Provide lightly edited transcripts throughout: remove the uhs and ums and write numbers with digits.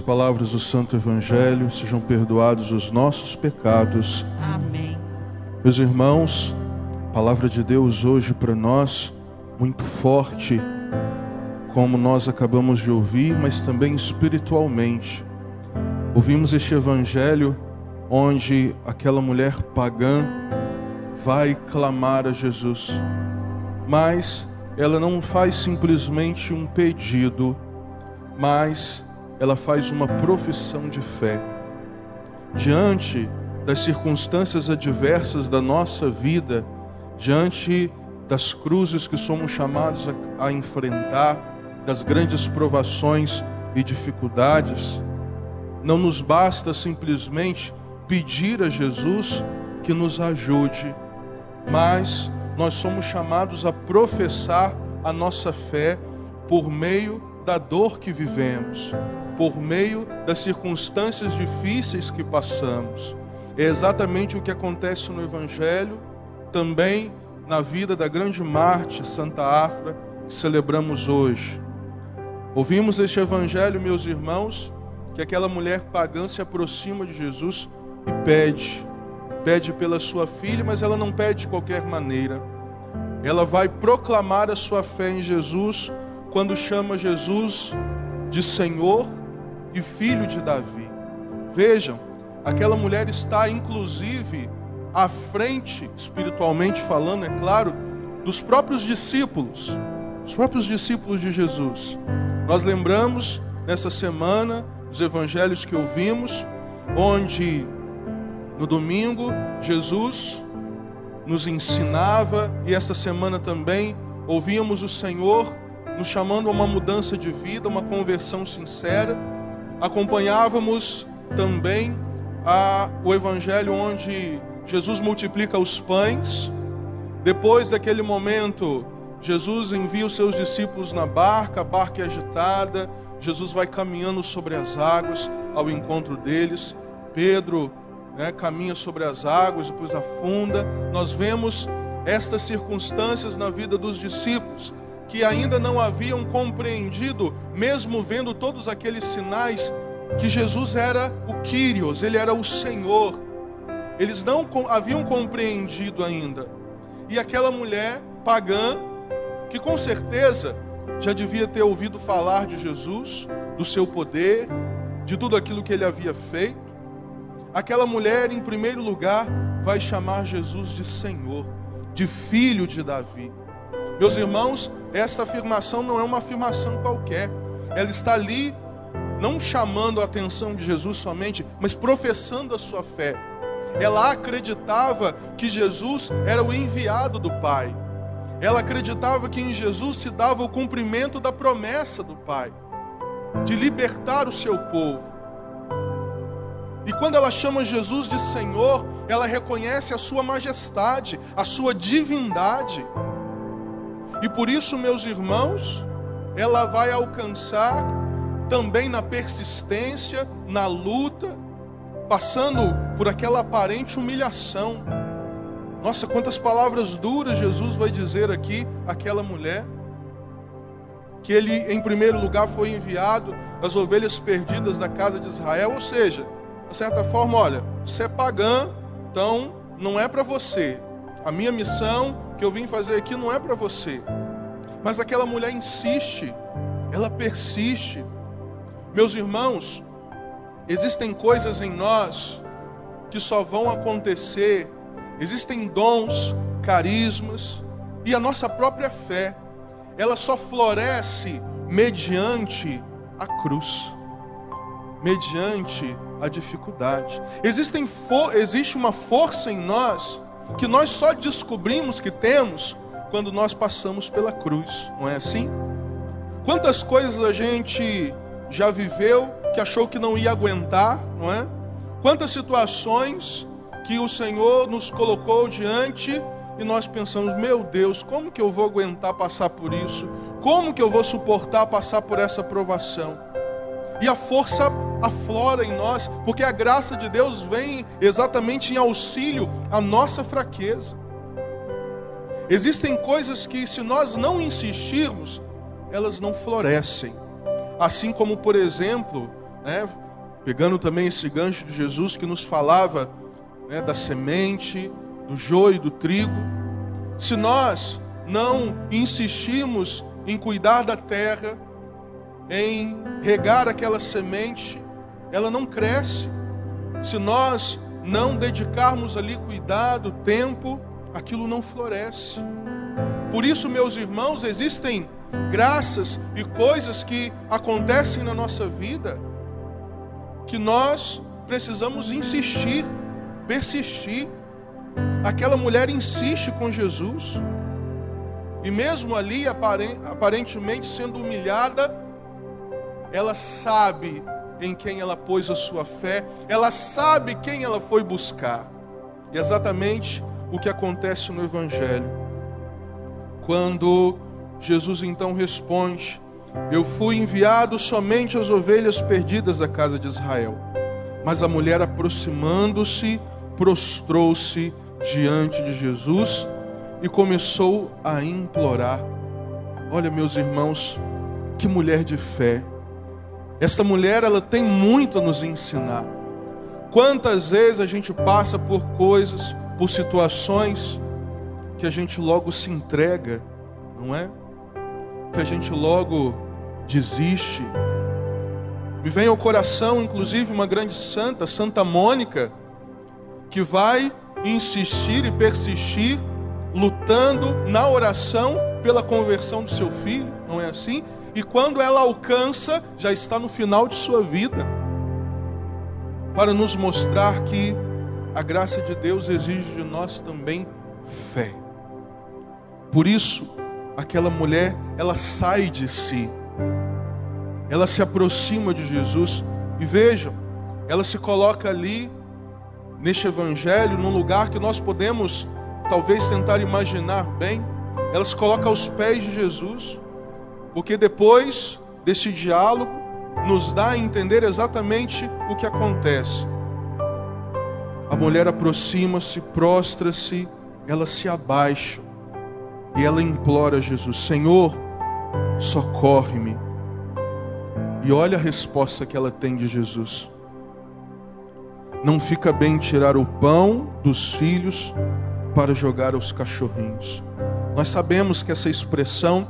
palavras do Santo Evangelho, sejam perdoados os nossos pecados. Amém. Meus irmãos, a palavra de Deus hoje para nós, muito forte, como nós acabamos de ouvir, mas também espiritualmente. Ouvimos este Evangelho onde aquela mulher pagã vai clamar a Jesus, mas ela não faz simplesmente um pedido, mas ela faz uma profissão de fé. Diante das circunstâncias adversas da nossa vida, diante das cruzes que somos chamados a enfrentar, das grandes provações e dificuldades, não nos basta simplesmente pedir a Jesus que nos ajude, mas nós somos chamados a professar a nossa fé por meio da dor que vivemos, por meio das circunstâncias difíceis que passamos. É exatamente o que acontece no Evangelho, também na vida da grande mártir Santa Afra, que celebramos hoje. Ouvimos este Evangelho, meus irmãos, que aquela mulher pagã se aproxima de Jesus e pede pela sua filha, mas ela não pede de qualquer maneira. Ela vai proclamar a sua fé em Jesus quando chama Jesus de Senhor e Filho de Davi. Vejam, aquela mulher está inclusive à frente, espiritualmente falando, é claro, dos próprios discípulos de Jesus. Nós lembramos nessa semana os evangelhos que ouvimos, onde no domingo Jesus nos ensinava, e esta semana também ouvíamos o Senhor nos chamando a uma mudança de vida, uma conversão sincera. Acompanhávamos também o evangelho onde Jesus multiplica os pães. Depois daquele momento, Jesus envia os seus discípulos na barca, a barca é agitada, Jesus vai caminhando sobre as águas ao encontro deles. Pedro caminha sobre as águas, depois afunda. Nós vemos estas circunstâncias na vida dos discípulos, que ainda não haviam compreendido, mesmo vendo todos aqueles sinais, que Jesus era o Kyrios, Ele era o Senhor. Eles não haviam compreendido ainda. E aquela mulher pagã, que com certeza já devia ter ouvido falar de Jesus, do seu poder, de tudo aquilo que Ele havia feito, aquela mulher, em primeiro lugar, vai chamar Jesus de Senhor, de Filho de Davi. Meus irmãos, essa afirmação não é uma afirmação qualquer. Ela está ali, não chamando a atenção de Jesus somente, mas professando a sua fé. Ela acreditava que Jesus era o enviado do Pai. Ela acreditava que em Jesus se dava o cumprimento da promessa do Pai, de libertar o seu povo. E quando ela chama Jesus de Senhor, ela reconhece a sua majestade, a sua divindade. E por isso, meus irmãos, ela vai alcançar também na persistência, na luta, passando por aquela aparente humilhação. Nossa, quantas palavras duras Jesus vai dizer aqui àquela mulher. Que ele, em primeiro lugar, foi enviado às ovelhas perdidas da casa de Israel. Ou seja, de certa forma, olha, você é pagã, então não é para você. A minha missão que eu vim fazer aqui não é para você. Mas aquela mulher insiste, ela persiste. Meus irmãos, existem coisas em nós que só vão acontecer, existem dons, carismas e a nossa própria fé, ela só floresce mediante a cruz, mediante a dificuldade. Existe uma força em nós que nós só descobrimos que temos quando nós passamos pela cruz, não é assim? Quantas coisas a gente já viveu que achou que não ia aguentar, não é? Quantas situações que o Senhor nos colocou diante e nós pensamos, meu Deus, como que eu vou aguentar passar por isso? Como que eu vou suportar passar por essa provação? E a força aflora em nós, porque a graça de Deus vem exatamente em auxílio à nossa fraqueza. Existem coisas que, se nós não insistirmos, elas não florescem. Assim como, por exemplo, né, pegando também esse gancho de Jesus que nos falava, né, da semente, do joio e do trigo, se nós não insistimos em cuidar da terra, em regar aquela semente, ela não cresce. Se nós não dedicarmos ali cuidado, tempo, aquilo não floresce. Por isso, meus irmãos, existem graças e coisas que acontecem na nossa vida que nós precisamos insistir, persistir. Aquela mulher insiste com Jesus, e mesmo ali aparentemente sendo humilhada, ela sabe em quem ela pôs a sua fé, ela sabe quem ela foi buscar. E é exatamente o que acontece no Evangelho, quando Jesus então responde: eu fui enviado somente às ovelhas perdidas da casa de Israel. Mas a mulher, aproximando-se, prostrou-se diante de Jesus e começou a implorar. Olha, meus irmãos, que mulher de fé. Essa mulher, ela tem muito a nos ensinar. Quantas vezes a gente passa por coisas, por situações, que a gente logo se entrega, não é? Que a gente logo desiste. Me vem ao coração, inclusive, uma grande santa, Santa Mônica, que vai insistir e persistir, lutando na oração pela conversão do seu filho, não é assim? E quando ela alcança, já está no final de sua vida, para nos mostrar que a graça de Deus exige de nós também fé. Por isso, aquela mulher, ela sai de si, ela se aproxima de Jesus, e vejam, ela se coloca ali, neste Evangelho, num lugar que nós podemos talvez tentar imaginar bem. Ela se coloca aos pés de Jesus, porque depois desse diálogo nos dá a entender exatamente o que acontece. A mulher aproxima-se, prostra-se, ela se abaixa e ela implora a Jesus: Senhor, socorre-me. E olha a resposta que ela tem de Jesus: não fica bem tirar o pão dos filhos para jogar aos cachorrinhos. Nós sabemos que essa expressão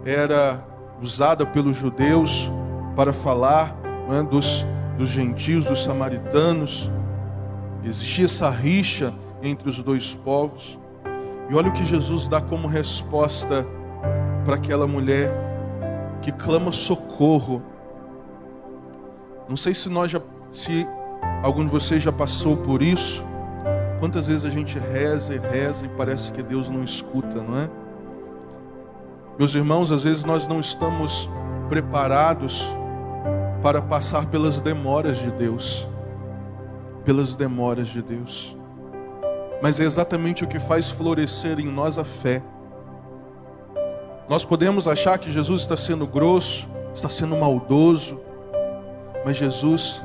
era usada pelos judeus para falar, né, dos gentios, dos samaritanos. Existia essa rixa entre os dois povos. E olha o que Jesus dá como resposta para aquela mulher que clama socorro. Não sei se algum de vocês já passou por isso. Quantas vezes a gente reza e parece que Deus não escuta, não é? Meus irmãos, às vezes nós não estamos preparados para passar pelas demoras de Deus. Pelas demoras de Deus. Mas é exatamente o que faz florescer em nós a fé. Nós podemos achar que Jesus está sendo grosso, está sendo maldoso, mas Jesus,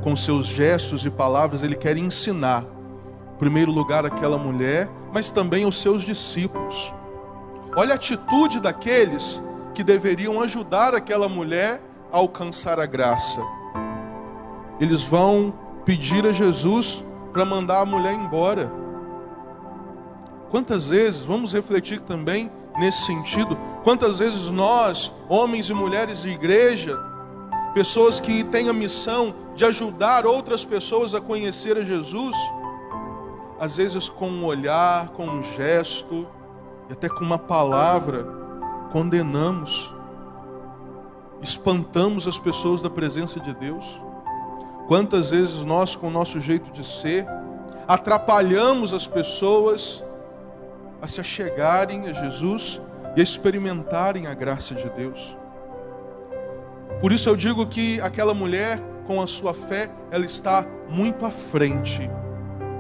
com seus gestos e palavras, Ele quer ensinar, em primeiro lugar, aquela mulher, mas também os seus discípulos. Olha a atitude daqueles que deveriam ajudar aquela mulher a alcançar a graça. Eles vão pedir a Jesus para mandar a mulher embora. Quantas vezes, vamos refletir também nesse sentido, quantas vezes nós, homens e mulheres de igreja, pessoas que têm a missão de ajudar outras pessoas a conhecer a Jesus, às vezes com um olhar, com um gesto, e até com uma palavra, condenamos, espantamos as pessoas da presença de Deus. Quantas vezes nós, com o nosso jeito de ser, atrapalhamos as pessoas a se achegarem a Jesus e a experimentarem a graça de Deus. Por isso eu digo que aquela mulher, com a sua fé, ela está muito à frente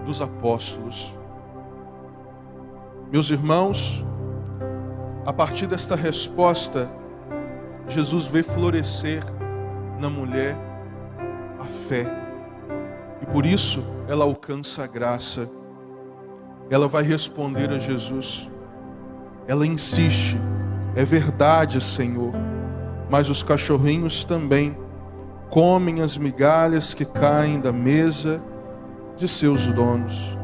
dos apóstolos. Meus irmãos, a partir desta resposta, Jesus vê florescer na mulher a fé. E por isso ela alcança a graça. Ela vai responder a Jesus. Ela insiste: é verdade, Senhor, mas os cachorrinhos também comem as migalhas que caem da mesa de seus donos.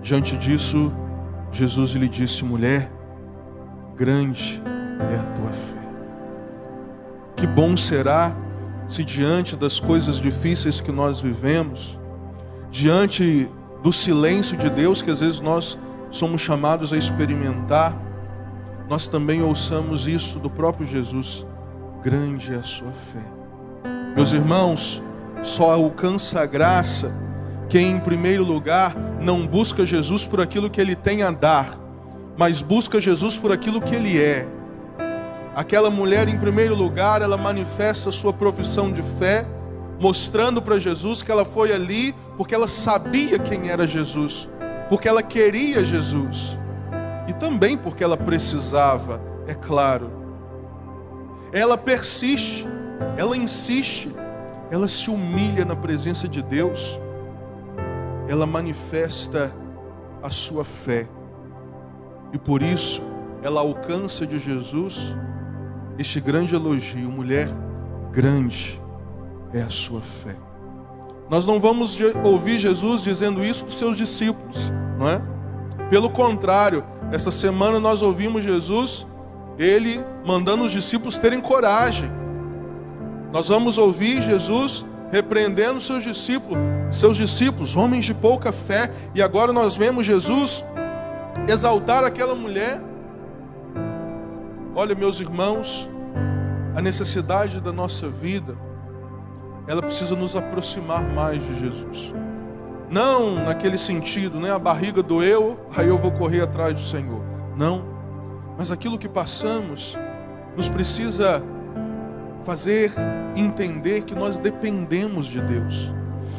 Diante disso, Jesus lhe disse: mulher, grande é a tua fé. Que bom será se diante das coisas difíceis que nós vivemos, diante do silêncio de Deus que às vezes nós somos chamados a experimentar, nós também ouçamos isso do próprio Jesus: grande é a sua fé. Meus irmãos, só alcança a graça quem em primeiro lugar não busca Jesus por aquilo que Ele tem a dar, mas busca Jesus por aquilo que Ele é. Aquela mulher, em primeiro lugar, ela manifesta a sua profissão de fé, mostrando para Jesus que ela foi ali porque ela sabia quem era Jesus, porque ela queria Jesus, e também porque ela precisava, é claro. Ela persiste, ela insiste, ela se humilha na presença de Deus, ela manifesta a sua fé, e por isso ela alcança de Jesus este grande elogio: mulher, grande é a sua fé. Nós não vamos ouvir Jesus dizendo isso dos seus discípulos, não é? Pelo contrário, essa semana nós ouvimos Jesus, Ele mandando os discípulos terem coragem. Nós vamos ouvir Jesus repreendendo seus discípulos, homens de pouca fé. E agora nós vemos Jesus exaltar aquela mulher. Olha, meus irmãos, a necessidade da nossa vida, ela precisa nos aproximar mais de Jesus. Não naquele sentido, né? A barriga doeu, aí eu vou correr atrás do Senhor. Não, mas aquilo que passamos nos precisa fazer entender que nós dependemos de Deus.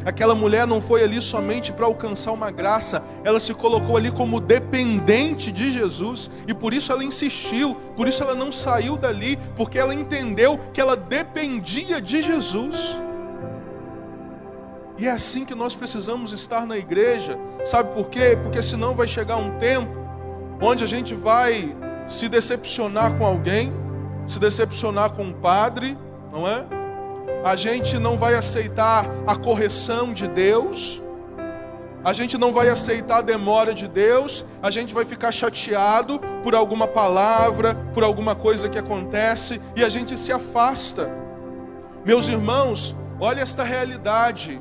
Aquela mulher não foi ali somente para alcançar uma graça, ela se colocou ali como dependente de Jesus, e por isso ela insistiu, por isso ela não saiu dali, porque ela entendeu que ela dependia de Jesus. E é assim que nós precisamos estar na igreja. Sabe por quê? Porque senão vai chegar um tempo onde a gente vai se decepcionar com alguém, se decepcionar com um padre, não é? A gente não vai aceitar a correção de Deus, a gente não vai aceitar a demora de Deus, a gente vai ficar chateado por alguma palavra, por alguma coisa que acontece, e a gente se afasta. Meus irmãos, olha esta realidade.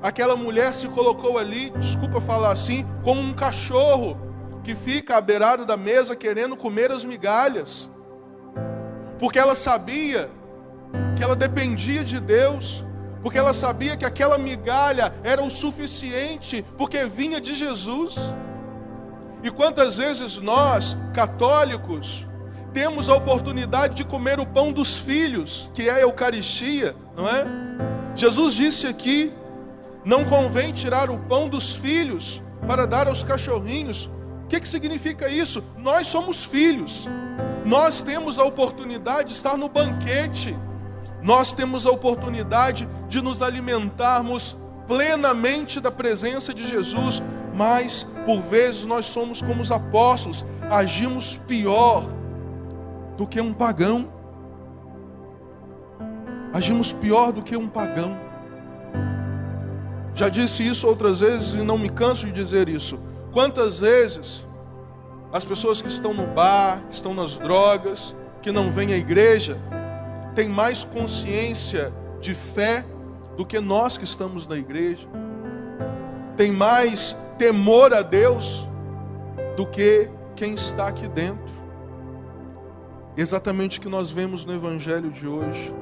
Aquela mulher se colocou ali, desculpa falar assim, como um cachorro que fica à beirada da mesa querendo comer as migalhas, porque ela sabia que ela dependia de Deus, porque ela sabia que aquela migalha era o suficiente, porque vinha de Jesus. E quantas vezes nós, católicos, temos a oportunidade de comer o pão dos filhos, que é a Eucaristia, não é? Jesus disse aqui: não convém tirar o pão dos filhos para dar aos cachorrinhos. O que significa isso? Nós somos filhos, nós temos a oportunidade de estar no banquete, nós temos a oportunidade de nos alimentarmos plenamente da presença de Jesus, mas por vezes nós somos como os apóstolos, agimos pior do que um pagão. Agimos pior do que um pagão. Já disse isso outras vezes e não me canso de dizer isso. Quantas vezes as pessoas que estão no bar, que estão nas drogas, que não vêm à igreja, têm mais consciência de fé do que nós que estamos na igreja, tem mais temor a Deus do que quem está aqui dentro. Exatamente o que nós vemos no evangelho de hoje.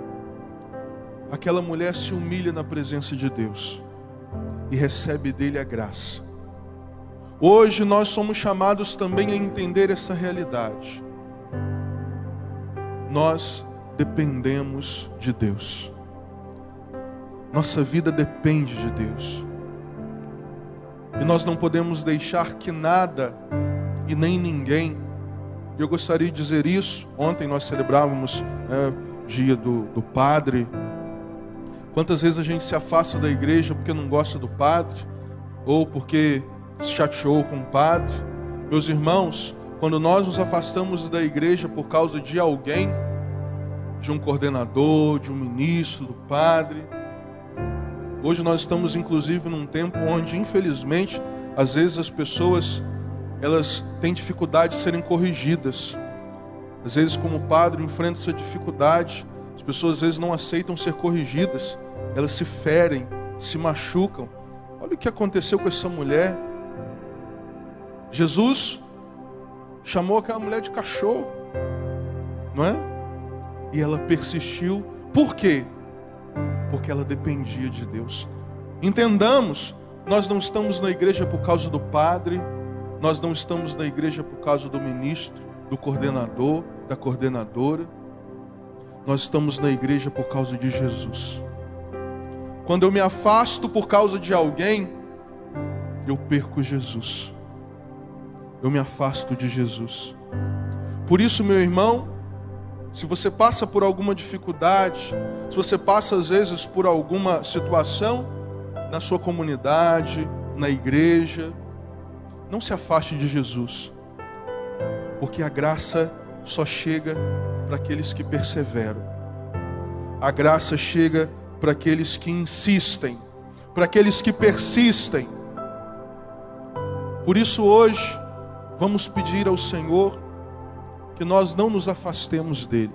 Aquela mulher se humilha na presença de Deus e recebe dele a graça. Hoje nós somos chamados também a entender essa realidade. Nós dependemos de Deus. Nossa vida depende de Deus. E nós não podemos deixar que nada e nem ninguém. Eu gostaria de dizer isso. Ontem nós celebrávamos o dia do padre. Quantas vezes a gente se afasta da igreja porque não gosta do padre, ou porque se chateou com o padre. Meus irmãos, quando nós nos afastamos da igreja por causa de alguém, de um coordenador, de um ministro, do padre. Hoje nós estamos inclusive num tempo onde, infelizmente, às vezes as pessoas, elas têm dificuldade de serem corrigidas. Às vezes, como padre, enfrenta essa dificuldade. As pessoas às vezes não aceitam ser corrigidas. Elas se ferem, se machucam. Olha o que aconteceu com essa mulher. Jesus chamou aquela mulher de cachorro, não é? E ela persistiu. Por quê? Porque ela dependia de Deus. Entendamos, nós não estamos na igreja por causa do padre, nós não estamos na igreja por causa do ministro, do coordenador, da coordenadora. Nós estamos na igreja por causa de Jesus. Quando eu me afasto por causa de alguém, eu perco Jesus. Eu me afasto de Jesus. Por isso, meu irmão, se você passa por alguma dificuldade, se você passa às vezes por alguma situação na sua comunidade, na igreja, não se afaste de Jesus, porque a graça só chega para aqueles que perseveram. A graça chega para aqueles que insistem, para aqueles que persistem. Por isso hoje, vamos pedir ao Senhor que nós não nos afastemos dele.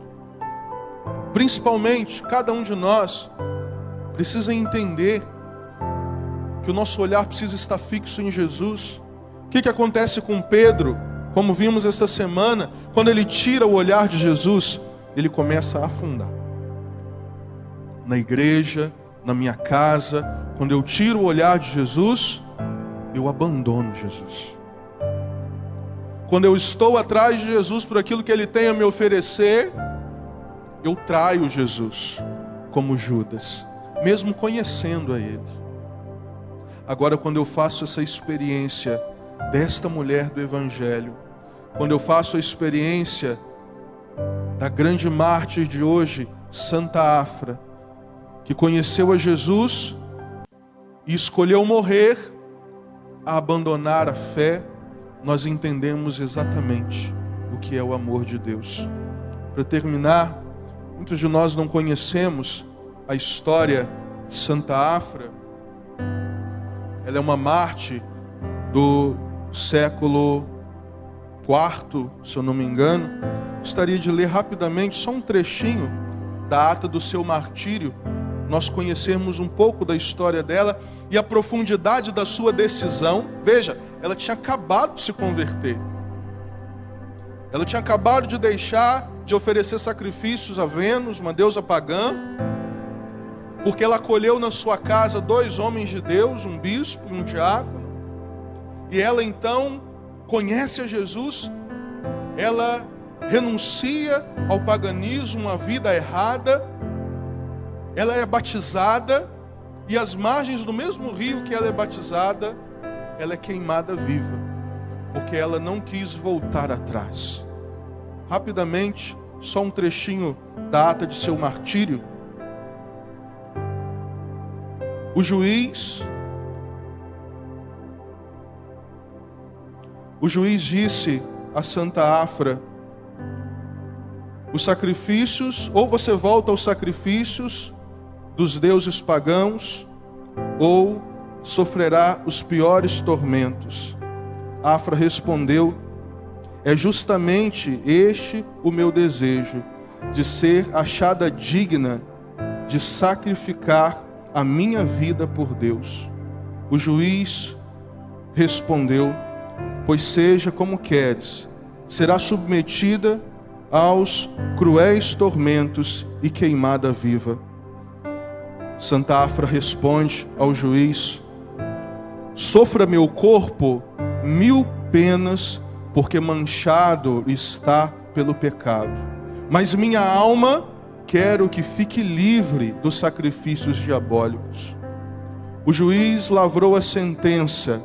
Principalmente, cada um de nós precisa entender que o nosso olhar precisa estar fixo em Jesus. O que acontece com Pedro? Como vimos esta semana, quando ele tira o olhar de Jesus, ele começa a afundar. Na igreja, na minha casa, quando eu tiro o olhar de Jesus, eu abandono Jesus. Quando eu estou atrás de Jesus por aquilo que Ele tem a me oferecer, eu traio Jesus, como Judas, mesmo conhecendo a Ele. Agora, quando eu faço essa experiência desta mulher do Evangelho, quando eu faço a experiência da grande mártir de hoje, Santa Afra, que conheceu a Jesus e escolheu morrer, a abandonar a fé, nós entendemos exatamente o que é o amor de Deus. Para terminar, muitos de nós não conhecemos a história de Santa Afra. Ela é uma mártir do século IV, se eu não me engano. Gostaria de ler rapidamente só um trechinho da ata do seu martírio, nós conhecermos um pouco da história dela e a profundidade da sua decisão. Veja, ela tinha acabado de se converter. Ela tinha acabado de deixar de oferecer sacrifícios a Vênus, uma deusa pagã, porque ela acolheu na sua casa 2 homens de Deus, um bispo e um diácono. E ela então conhece a Jesus, ela renuncia ao paganismo, uma vida errada, ela é batizada, e às margens do mesmo rio que ela é batizada, ela é queimada viva, porque ela não quis voltar atrás. Rapidamente, só um trechinho da ata de seu martírio. O juiz disse a Santa Afra: os sacrifícios, ou você volta aos sacrifícios dos deuses pagãos, ou sofrerá os piores tormentos. Afra respondeu: é justamente este o meu desejo, de ser achada digna de sacrificar a minha vida por Deus. O juiz respondeu: pois seja como queres, será submetida aos cruéis tormentos e queimada viva. Santa Afra responde ao juiz: sofra meu corpo 1000 penas, porque manchado está pelo pecado, mas minha alma quero que fique livre dos sacrifícios diabólicos. O juiz lavrou a sentença.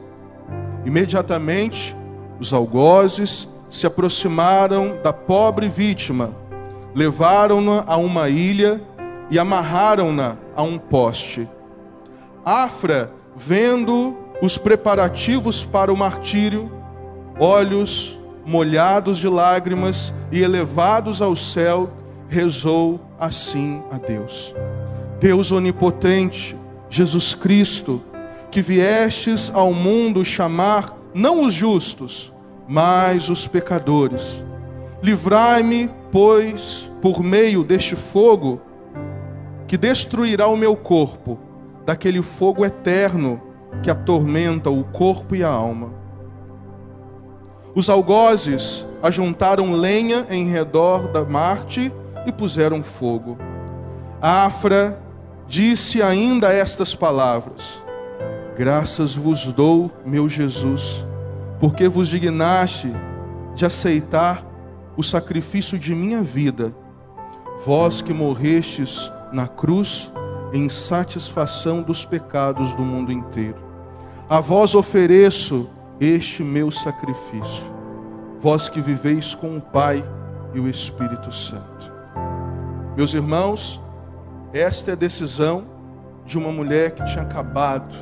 Imediatamente os algozes se aproximaram da pobre vítima, levaram-na a uma ilha e amarraram-na a um poste. Afra, vendo os preparativos para o martírio, olhos molhados de lágrimas e elevados ao céu, rezou assim a Deus. Deus onipotente, Jesus Cristo, que viestes ao mundo chamar não os justos, mas os pecadores. Livrai-me, pois, por meio deste fogo, que destruirá o meu corpo, daquele fogo eterno que atormenta o corpo e a alma. Os algozes ajuntaram lenha em redor da Marte e puseram fogo. Afra disse ainda estas palavras: graças vos dou, meu Jesus, porque vos dignaste de aceitar o sacrifício de minha vida, vós que morrestes na cruz em satisfação dos pecados do mundo inteiro. A vós ofereço este meu sacrifício, vós que viveis com o Pai e o Espírito Santo. Meus irmãos, esta é a decisão de uma mulher que tinha acabado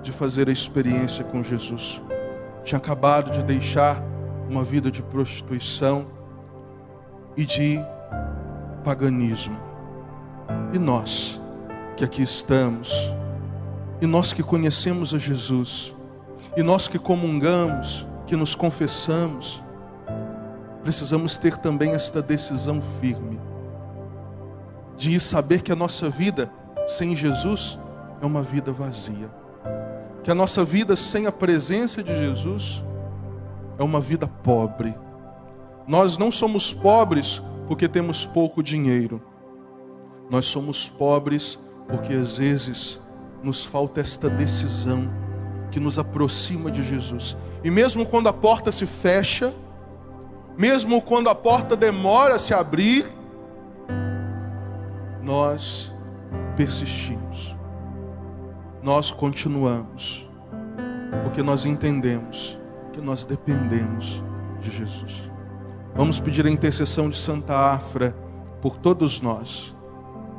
de fazer a experiência com Jesus. Tinha acabado de deixar uma vida de prostituição e de paganismo. E nós que aqui estamos, e nós que conhecemos a Jesus, e nós que comungamos, que nos confessamos, precisamos ter também esta decisão firme de saber que a nossa vida sem Jesus é uma vida vazia, que a nossa vida sem a presença de Jesus é uma vida pobre. Nós não somos pobres porque temos pouco dinheiro, nós somos pobres porque às vezes nos falta esta decisão que nos aproxima de Jesus. E mesmo quando a porta se fecha, mesmo quando a porta demora a se abrir, nós persistimos, nós continuamos, porque nós entendemos que nós dependemos de Jesus. Vamos pedir a intercessão de Santa Afra por todos nós,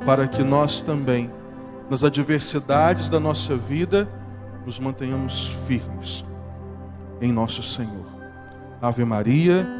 para que nós também, nas adversidades da nossa vida, nos mantenhamos firmes em nosso Senhor. Ave Maria.